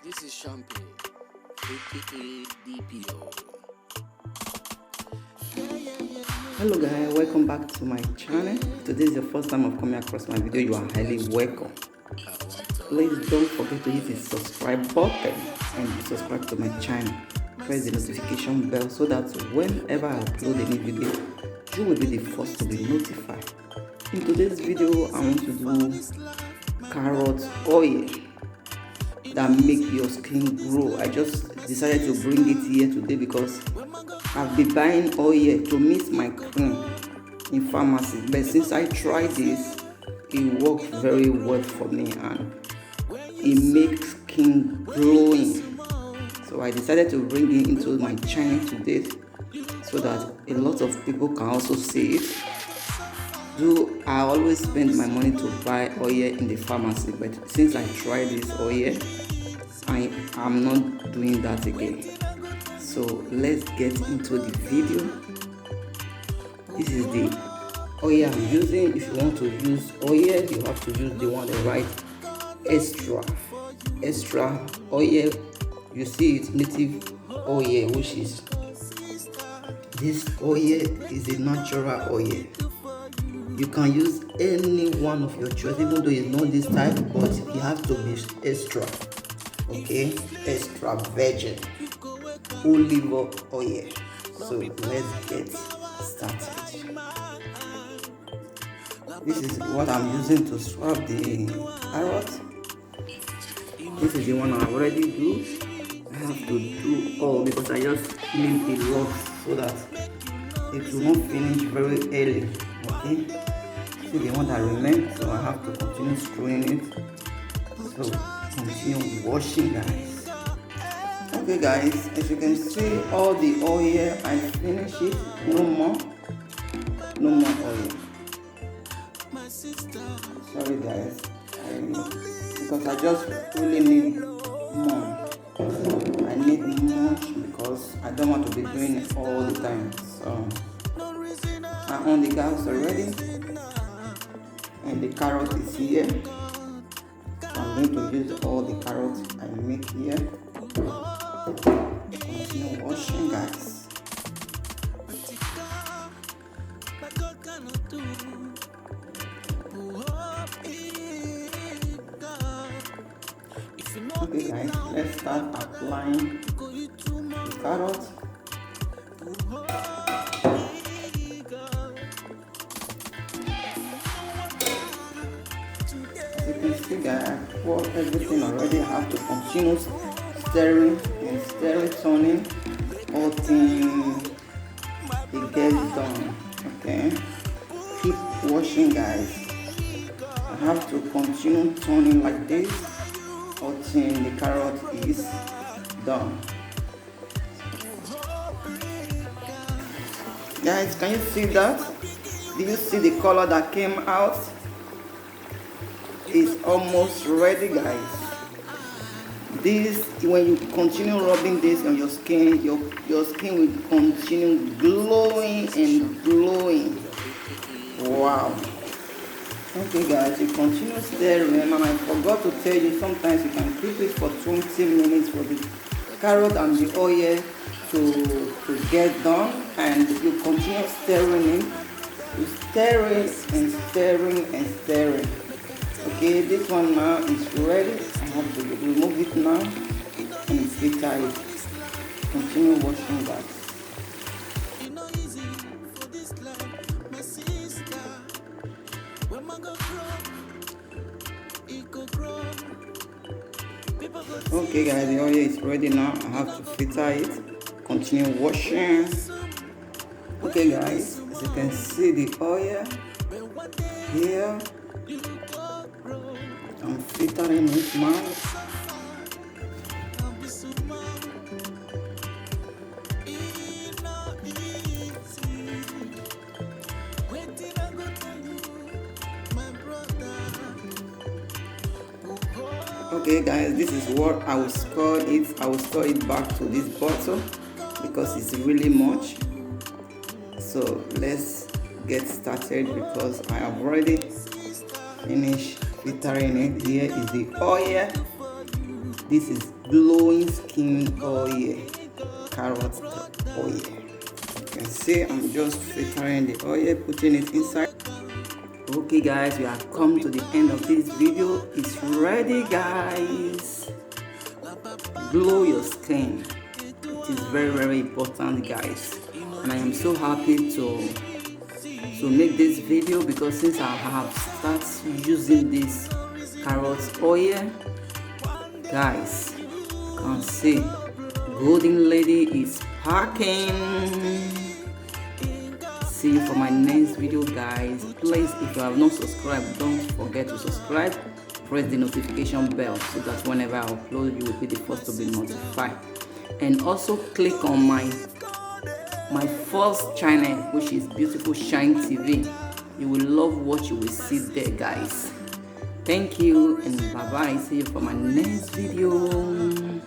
This is Champagne, aka DPO. Hello guys, welcome back to my channel. If today is the first time of coming across my video, you are highly welcome. Please don't forget to hit the subscribe button and subscribe to my channel. Press the notification bell so that whenever I upload a new video, you will be the first to be notified. In today's video, I want to do carrot oil that make your skin grow. I just decided to bring it here today because I've been buying oil to mix my cream in pharmacy, but since I tried this, it worked very well for me and it makes skin glowing. So I decided to bring it into my channel today so that a lot of people can also see it. Though I always spend my money to buy oil in the pharmacy, but since I tried this oil, I am not doing that again. So let's get into the video. This is the oil I'm using. If you want to use oil, you have to use the one that write extra oil. You see it's native oil, which is this oil is a natural oil. You can use any one of your choice, even though it's not this type, but you have to be extra. Okay, extra virgin olive oil. So let's get started. This is what I'm using to swab the carrot. This is the one I already do. I have to do all because I just need a lot so that it will not finish very early. Okay, this is the one that remains, so I have to continue screwing it. So continue washing, guys. Okay guys, as you can see, all the oil I finish it. No more oil. Sorry guys, because I just really need more. I need more because I don't want to be doing it all the time. So I'm on the gas already and the carrot is here. I'm going to use all the carrots I make here. Continue washing, guys. Okay guys, let's start applying the carrots. You can see guys, I poured everything already. I have to continue stirring and stirring, turning until it gets done. Okay, keep washing guys. I have to continue turning like this until the carrot is done. Guys, can you see that? Do you see the color that came out? Is almost ready, guys. This, when you continue rubbing this on your skin, your skin will continue glowing and glowing. Wow. Okay guys, you continue stirring, and I forgot to tell you, sometimes you can keep it for 20 minutes for the carrot and the oil to get done, and you continue stirring it. You stirring and stirring and stirring. Okay, this one now is ready. I have to remove it now and filter it. Continue washing that. Okay guys, the oil is ready now. I have to filter it. Continue washing. Okay guys, as you can see the oil here. I'm filtering it now. Okay guys, this is what I will store it. I will store it back to this bottle because it's really much. So let's get started because I have already finished filtering it. Here is the oil This is glowing skin oil, carrot oil. You can see I'm just filtering the oil, putting it inside. Okay guys, we have come to the end of this video. It's ready guys. Glow your skin. It is very important guys, and I am so happy to make this video, because since I have started using this carrot oil guys, you can see golden lady is packing. See you for my next video guys. Please, if you have not subscribed, don't forget to subscribe. Press the notification bell so that whenever I upload, you will be the first to be notified. And also click on my first channel, which is Beautiful Shine TV. You will love what you will see there guys. Thank you and bye bye. See you for my next video.